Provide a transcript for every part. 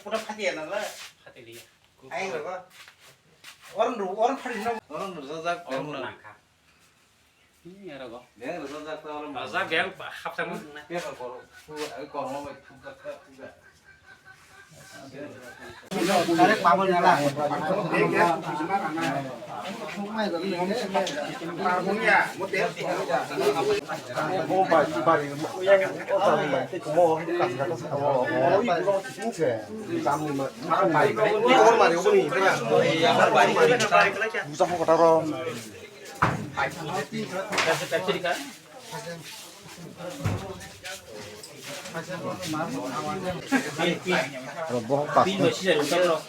पूरा फाटी है ना आई rồi có orang फाटी ना orang rasa orang Ini ada kok. dia rasa orang Rasa biang hap sama. dia còn nó mày không cắt juga tarik pamor nyala pamornya motel bohong pas. Pin masih ada utang loh.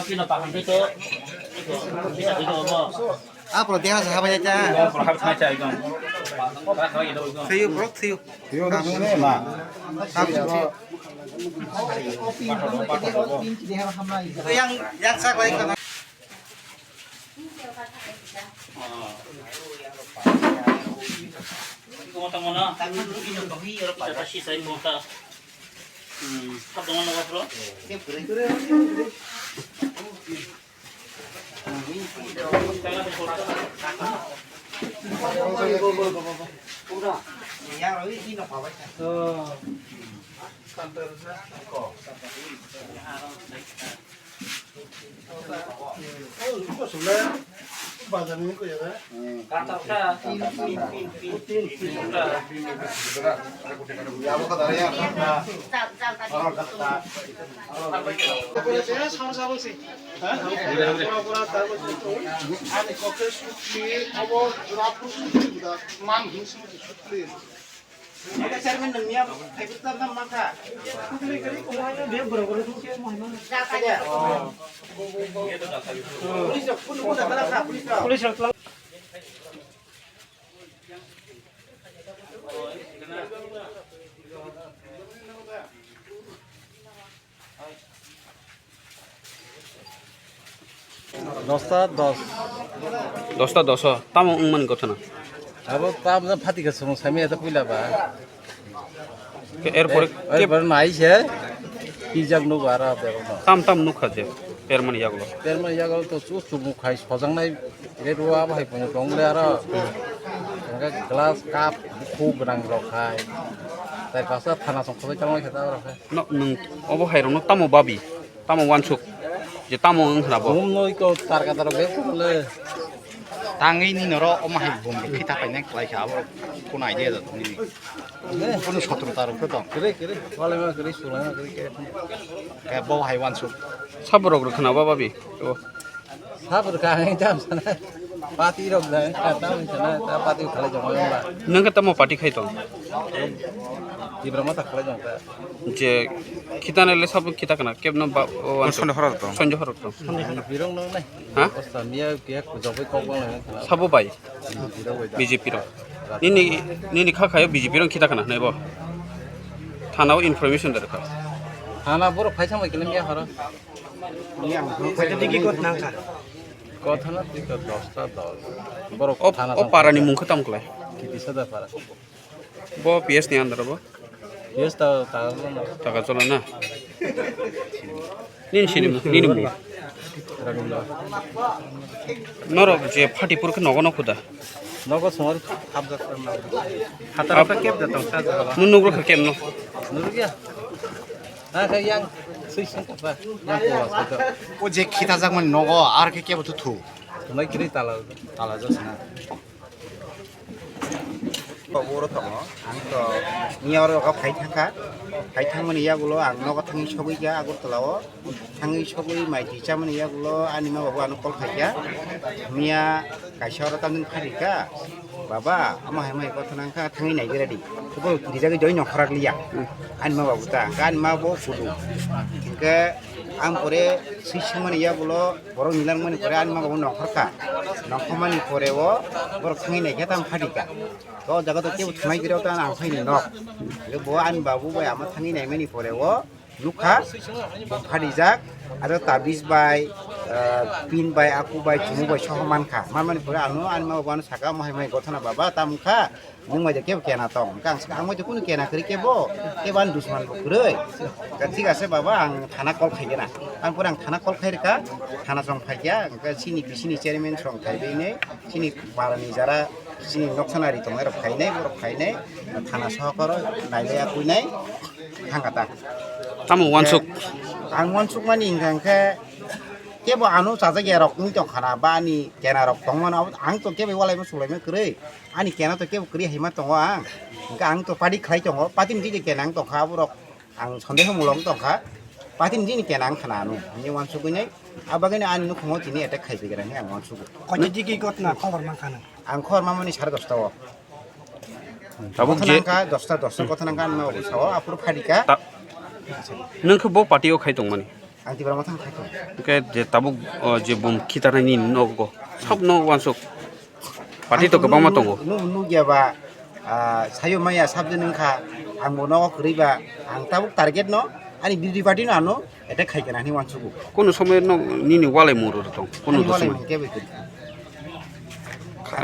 Pin apa kan itu? Bisa itu apa? ah protein apa aja Kalau hap sama cai kan. Kalau itu kan. siu bro siu Yo na ni ma. yang sak lagi kan Kau mau mana? Kita pasti saya mau tak. Hap dengan apa bro? yang rồi ini apa baca Kata saya. Ya mo ka dariya. ada cermin demnya itu tanam maka aja polis pun udah kalah polis Dosta dos. 10টা 10 তামো মান কথা না Abo tam na phati ka sung sami ata puila ba. এরপরে Ai bar nai che. Ki jag no gara ba no. তাম তাম নু খাজে এর মানে ইয়াগুলো Per ma ya gal to chu chu mu khai sojang nai re ruwa ba hai pon dong le ara. Ka glass cup khu grang ro khai. Tai ka sa thana song khoi chang khata ra khai. 너 능 어버 하이로노 따모 바비 따모 완숙 이제 따모 응 하나보 Bum noi ko tar ka tar be le. 당이 니너로 엄마해 봄 피타 파이네 클라이 하고 코나이 데다 니 코노 셔트로 따로 그도 Kire kire. Wala ma kire sula na kire ke. 에 보 하이완 수 사브로 그렇게 나봐 바비 Sabar ka ngai jam sana. Pati rok da ka tam sana ta pati khala jong ba. 능가 따모 파티 খাইতো Di brahma ta khala jong ta. যে খিতানালে সব খিতা কানা কেবন 손에 허락도 Sanjay হরত Birong no nai. হ্যাঁ Samia ke ko jobai ko bang la. সাবো বাই Birong wai da. বিজেপির নিনি নিনি খা খায় বিজেপির খিতা কানা নাইব থানাও ইনফরমেশন দরকার Hana boro phaisa mai kelam ya hara. Pwede digi kot nangka কথা না ঠিক 10টা 10 বড় ও থানা ও পারানি মুখ খতম কলাই কি দিছাদা পারা ব পিএস নি আন্দার ব ইয়েস তা তা না টাকা চলে না নিন সিনি নিনি মু রাগুলা নরক যে ফাটিপুরকে নগন খুদা নগো সমর হাবজা করনা হাতারা কেপ দাতা সাজা নুন নগ্র কেম ন 누르기야 아 그냥 수신 봐 yang kuas itu 오제 기타 장만 너거 아르게 깨부터 투 너희 길이 달라 달라졌으나 boro tongo ang to niaro ka phai thangmani yagulo ang nogo thangi sogui ga agur tolao thangi sogui mai dichamani yagulo anima babu anu kol khaija mia kaisara tamning kharika baba ama hai mai ko thanangka thangi nai geradi tubo dijagi joi nokharak liya anima babu ta kan ma bo fudu ke ang pore sismani yagulo borong nilang mani pore anima babu nokharka nokhamani pore wo borok thangi nai ga tam kharika ko jaga to ke thmai girao ta ang phai ni nok le bo an babu bai ama thangi nai mani pore wo lukha phadi jak aro tabiz bai pin by aku by cumu by sohaman kha mamani pura anu ani ma banu saka mai gotana baba tamkha nung ma je ke kena tong kang ang ma je kunu kena kri ke bo ke ban dusman bo krei ka ঠিক আছে baba ang thana kol khai na ang pura ang thana kol khai ka thana song khai ya ka sini bisini chairman song khai be ne sini barani jara sini noksanari tong ero khai ne boro khai ne thana sahakar naile aku nai thangata tamo wansuk ang wansuk mani ingkang ke kebo anu saja gerok ni tong khana ba ni kena rok tong mana ang to kebe walai ma sulai ma krei ani kena to kebo kri hima tong ang ka ang to padi khai tong patim ji kena ang tong kha borok ang sonde mulong tong kha patim ji ni kena ang khana nu ni wan su ni abagani ani nu khomo tini eta khai begara ni ang wan su koni digi gotna khobor man khana ang khor mamani 10:30 ta tabuk je je ka 10:10 কথা নাঙ্কা আমি বসাও আপুর ফাডিকা nungkho bo patio khai tong mani ang tibra mathang khai tong ke je tabuk je bom khitarani nogo sabno wansuk pati to kabang ma tongo nu ya ba sayo maya sabde nangka ang mono kriba ang tabuk target no ani bidi party no ano eta khai kana ni wansuku kono somoy no nini walai muru tong kono to somoy kebe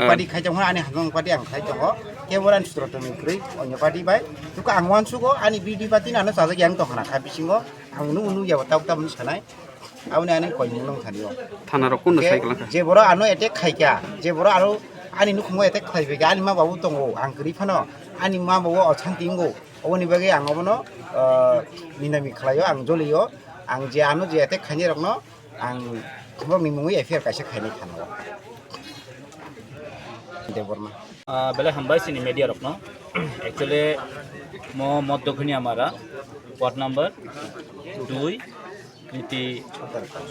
padi khai jong ani hangong padi ang khai jong keberan sutroto ni kri onyo padi bai tuka ang wansuko ani bidi party no saja yang to kana kha bisingo ang nu ya tabuk tam ni sanai awne ani koi mulong thaniyo thana ro kono cycle ka je boro ano ete khai kya je boro aro ani nu khmo ete khai bega ani ma babu tongo ang kri phano ani ma babu ochantingo oboni bage ang obono minami khlayo ang joliyo ang je anu je ete khani rokno ang khmok ni mungui affair kaise khaini khano de borma বেলে হামবাই চিনি media রকম actually মধ্যখানি আমার ward number 2 নীতি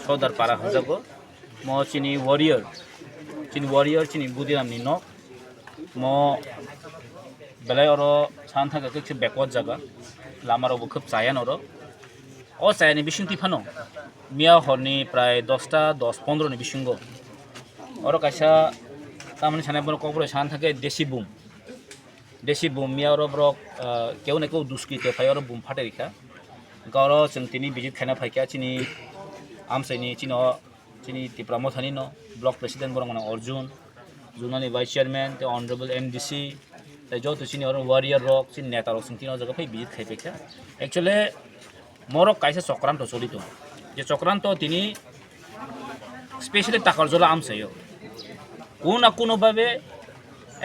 সদর পাড়া হজাগো চিনি warrior চিনি বুদিরাম নি নক বেলে ওর सान थाखा কিছু ব্যাকওয়ার্ড জায়গা লামারও খুব চায়ান ওর ও চায়ানি বিসুংতি ফানো মিয়া হরনি প্রায় 10টা 10-15 নি বিসুঙ্গ ওর কাইসা তারমানে সামনে বড় কবরে सान থাকে দেশি বুম মিয়া ওর ব্রক কেউ না কেউ দুষ্কৃতে ফাই ওর বুম ফাটে রেখা গাওর जों তিনি ভিজিট খানা ফাইকা চিনি আমসাইনি চিনি ত্রিপুরামথানি ন ব্লক প্রেসিডেন্ট বড় মানে অর্জুন জুনানি ভাইস চেয়ারম্যান তে অনারেবল এমডিসি তাই যত চিনি ওর ওয়ারিয়ার রক চিনি নেতা রক চিনি জায়গা ফাই ভিজিট খাই ফাইকা একচুয়ালি মরক কাইসে চক্রান্ত চলিত যে চক্রান্ত তিনি স্পেশালি টাকার জলা আমসাইও কোনো না কোনোভাবে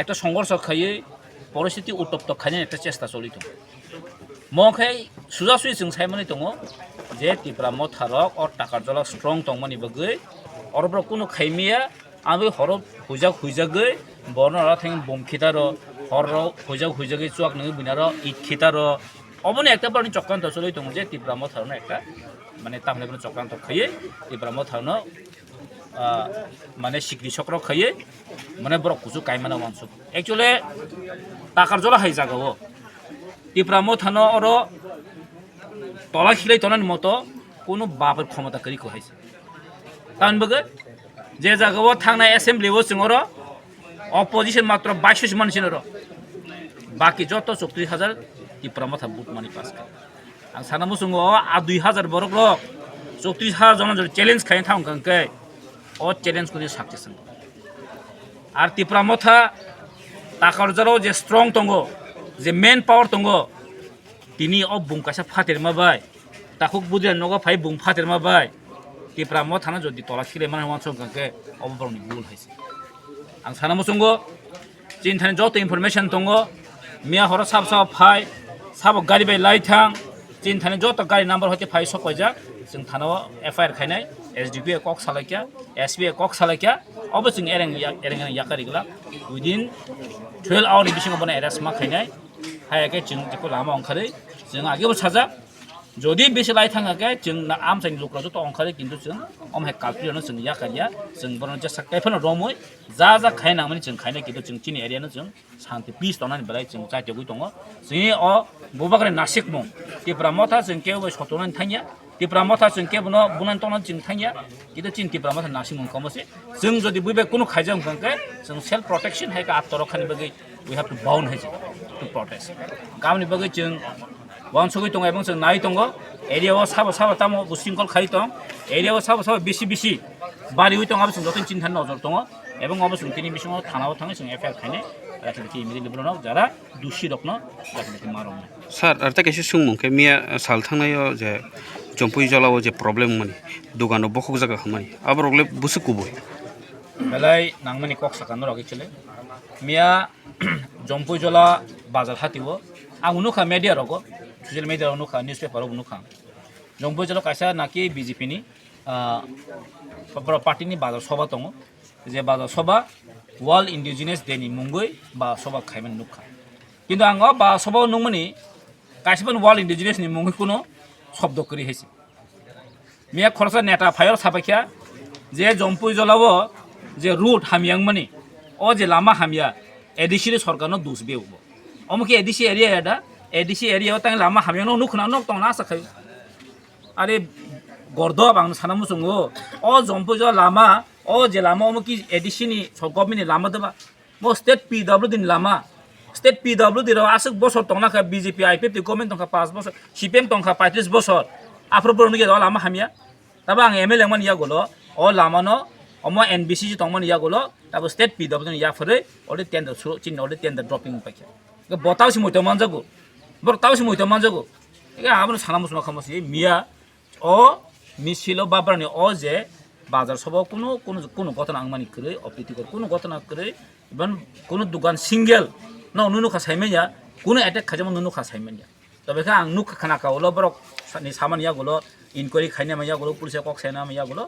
একটা সংঘর্ষ খাইয়ে পরিস্থিতি উত্তপ্ত খাইয়ে একটা চেষ্টা চলিত মখাই সুজাসুই जों सायमानि दङ जे ত্রিপুরা থারক और টাকার জলা স্ট্রং দंमानि बगै अरब्र কোনো খাইমিয়া আমি হরব হুইজাগৈ বর্ণরা থেং বম খিতার হর হুইজাগৈ চুয়াক নই বিনার ইট খিতার অবনে একটা বারনি চক্রান্ত চলি দङ যে ত্রিপুরা থারন একটা মানে তামনে কোনো চক্রান্ত খাইয়ে ত্রিপুরা থারন মানে সিকরি চক্র খাইয়ে মানে বড় কুচু কাইমানা মানসুক একচুয়ালি টাকার জলা হাই জাগাও ত্রিপুরা থানো অর তলা খিলাই তনার মতো কোনো বাপের ক্ষমতা করি কহাইছে তান বগে যে জায়গাও থাকনা অ্যাসেম্বলিও जों অপোজিশন মাত্র 22 মানসিনর বাকি যত 34000 ত্রিপুরা বুট মানি পাস করে आं सानामु जों 2000 বরক লক 34000 জন চ্যালেঞ্জ খাই থাং কাंके ও চ্যালেঞ্জ করে সাকসেস আর ত্রিপুরা টাকার জলাও যে স্ট্রং দङ যে মেন পাওয়ার दङ তিনি অ বুমকাসা ফাতের মাবাই তাকুক বুদিয়া নগা ফাই বুম ফাতের মাবাই ত্রিপুরা থানা যদি তলা খিলে মানে মানসং কাंके অববরনি ভুল হইছে आं सानामु जों চিন থানে যত ইনফরমেশন दङ মিয়া হর সাব ফাই সাব গাড়ি বাই লাইথাं চিন থানে যত গাড়ি নাম্বার হতে ফাই সকয়জা जों थानाव एफआईआर खायनाय एसडीपी कक सालायकिया एसबी कक सालायकिया अब जों एरें याकारिगला विदिन 12 आवर बिसिङाव बने एरेस्ट मा खायनाय हायाके जों जेको लामा अंखारै जों आगेबो साजा जदि बेसे लाइ थाङाके जों आमसाइनि लुक्रा जत अंखारै किन्तु जों अमहे कालपियानो जों याकारिया जों बरन जे साकायफोन रमै जा खायनांमोन जों खायनाय किन्तु जों चिनि एरियानो जों शान्ति पीस दनानि बेलाय जों जायतेगै दङ जोंनि अ बुबाग्रे नासिक मं त्रिपुरा जों केबो सतनानै थाङिया ত্রিপুরা जों केबनो बुनान तन जों थाङिया किन्तु चिन त्रिपुरा नासिक मं कमसे जों जदि बुबे कुनु खायजों कांके जों सेल्फ प्रोटेक्शन हायका आत्मरक्षानि बगै वी हैव टू बाउंड हाय टू प्रोटेक्ट गामनि बगै जों वानसगै दङ एबं जों नाय दङ एरियाव साबा तामो बुसिंकल खाय दं एरियाव साबा बिसि বাড়ি হইতো আবার যত চিন্তা নজর দङ এবং অবশ্য তিনি বিষয়ে থানাও থাঙে जों एफआईआर खायने राखिदि इमिडियेटलि ब्रनाव जारा दुषि रखनो राखिदि मारं सार आरो ताकेसो सुंमुंखे मिया साल थांनायाव जे जम्पुई जलाव जे प्रब्लेम माने दुगानो बखक जागा खामानि आबरगले बुसु कुबो बेलाय नांमानि कक साकानो रगिचले मिया जम्पुई जला बाजार हातिवो आं उनुखा मिडिया रगो ससियेल मिडिया उनुखा न्यूज़पेपर उनुखा जम्पुई जला कायसा नाकि बीजेपी नि पार्टी नि बाजार सभा दङ जे बाजार सभा वर्ल्ड इंडिजिनियास डे नि मुंगै बा सभा खायमन नुखा किन्तु आङो बा सभा नंमनि कायसेबन वर्ल्ड इंडिजिनियास नि मुंगै कुनो शब्द करि हेसि मिया खरसा नेता फायर साबाखिया जे जम्पुई जलाव जे रूट हामियां माने ओ जे लामा हामिया एडिसि सरकारनो दुस बेउबो अमुके एडिसि एरिया तां लामा हामियां नुखना नक तना साखै आरे गर्दब आं साना मुसुङो ओ जम्पुई जला लामा ओ जे लामा अमुकी एडिसि नि गभर्नमेन्ट लामा दबा मो स्टेट पिडब्ल्यूडी नि लामा स्टेट पिडब्ल्यूडी रो आसक बसर तंनाखा बीजेपी आईपीएफ गभर्नमेन्ट तंखा 5 बसर सीपीएम तंखा 35 बसर आफ्रोबरनो गेदा लामा हामिया तब आं एमएलए मन या गलो ओ लामानो अम एनबीसी तंमन या गलो तब स्टेट पिडब्ल्यूडी या फरे ओले टेंडर सुरो चिन ओले टेंडर ड्रपिंग पाखे बतावसि मोइतो मानजागो बतावसि मोइतो मानजागो ए आबनो साना मुसुमा खामसि मिया ओ मिसिलो बाब्रानि ओ जे बाजार सभा কোনো ঘটনা आंमानि करे अप्रीतिकर কোনো ঘটনা करे इवन কোনো दुकान सिंगल न नुनुखा साइमेया কোনো अटैक खाजम नुनुखा साइमेया तबे का आं नुखा खाना कावलो बरक नि सामानिया गलो इनक्वायरि खाइना माया गलो पुलिस कक साइना माया गलो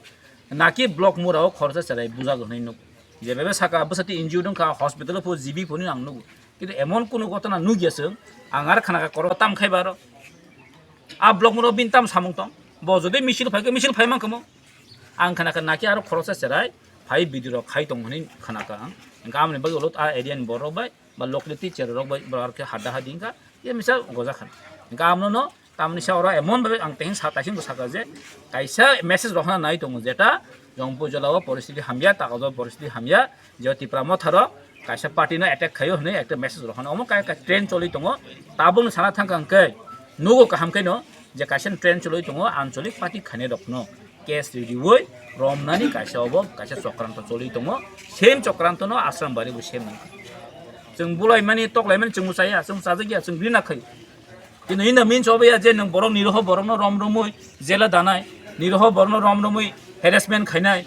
नाकि ब्लक मुराव खरसा चराय बुजा गनै नु जेबे साका बसति एनजिओ दंखा हस्पिटाल फो जिबि फोनि आं नु किन्तु एमन कोनो घटना नुगियासों आं आर खाना कर ताम खाइबारो आ ब्लक मुराव बिनताम सामुंतम बजदे मिसिल फाइमान कमो आं खानाखा नाकि आरो खरसा सेराय फाइ बिदिर खाइ दं हनै खानाखा आं गामनि बागै अलत आ एरियानि बरबाय बा लकेलिटी चेररबाय बरके हादा हादिंका ये मिसा गजा खान गामनो न तामनि सावरा एमन भाबे आं तेहिं सातासिम साका जे काइसा मेसेज रखना नाय दं जेटा जम्पुई जलाव परिस्थिति हामिया ताकाज परिस्थिति हामिया जे तिप्राम थार काइसा पार्टीनो अटैक खायो हनै एकटा मेसेज रखना अमो काय ट्रेन चलि दङ ताबुन साना थांखांकै नुगो काहामकैनो जे काइसा ट्रेन चलि दङ आঞ্চলিক पार्टी खाने रखनो केस रिडिवै रमनानि काइसावबो काइसा चक्रान्त चलि दङ सेम चक्रान्तनो आश्रम बारिबो सेम जों बुलाय माने तकलाय माने जों मुसाया जों साजगिया जों बिनाखै किन्तु इन मिन्स अबया जे नों बरं निरह बरंनो रमरमै जेला दानाय निरह बरंनो रमरमै हेरेसमेन्ट खायनाय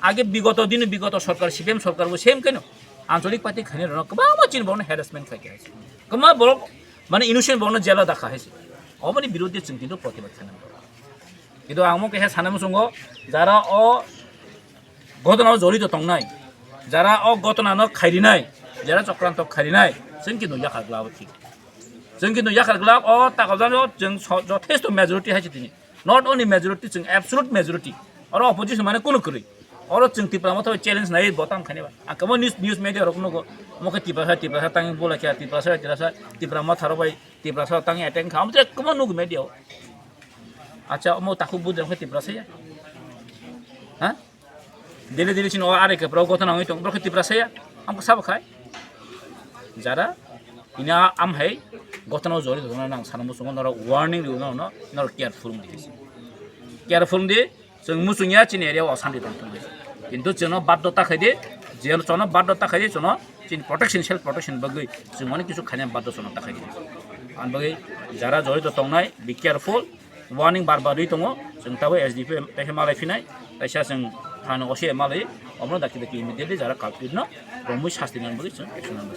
आगे विगत सरकार सीपीएम सरकारबो सेम केनो आঞ্চলিক पार्टी खाने रन कबा चिन बरंनो हेरेसमेन्ट खायके कमा बरं माने इनोसेन्ट बरंनो जेला दाखा हेसि अबनि बिरुद्धे जों किन्तु प्रतिबाद खालामो কিন্তু आंमो केहे सानामो संगो जारा अ घटनाव जड़ित तंनाय जारा अ घटनानो खायरिनाय जारा चक्रान्त खायरिनाय जों किन्तु याखाग्लाबो ठीक जों किन्तु याखाग्लाब अ ताकाजानो जों जथेष्ट मेजरिटी हायछि दिनि नट ओनलि मेजरिटी जों एब्सोल्युट मेजरिटी और अपोजिशन माने कोनो करै और जों तिप्रामो तो चैलेंज नाय बताम खानेबा आकमो न्यूज मीडिया रखनो मके तिप्रा तांग बोला क्या तिप्रामो थारबाय तिप्रासा तांग अटैक खाम जे कमो नुग मीडिया अच्छा मो ताकु बुदर खति प्रसया हा दिले सिन आरे के प्रो गथना होय तं खति प्रसया हमको सब खाय जारा इना आम है गथना जरि धना नां सानमु संग नर वार्निं दिनो न नर केयारफुल दि जों मुसुंगिया चिन एरियाव असान्ति दं किन्तु जों बाध्यता खायदि जेल चनो बाध्यता खायदि चनो चिन प्रोटेक्शन सेल्फ प्रोटेक्शन बगै जों माने किछु खाने बाध्य चनो ताखायदि आन बगै जारा जरि तंनाय बि केयारफुल वार्निं बार दङ जों ताबो एसडीपी पेहे मालाय फिनाय ताइसा जों थानो असे मालाय अमनो दाखि इमिडियेटलि जारा काल्पिट न रमै शास्ति नांबो जों एक्सन नांबो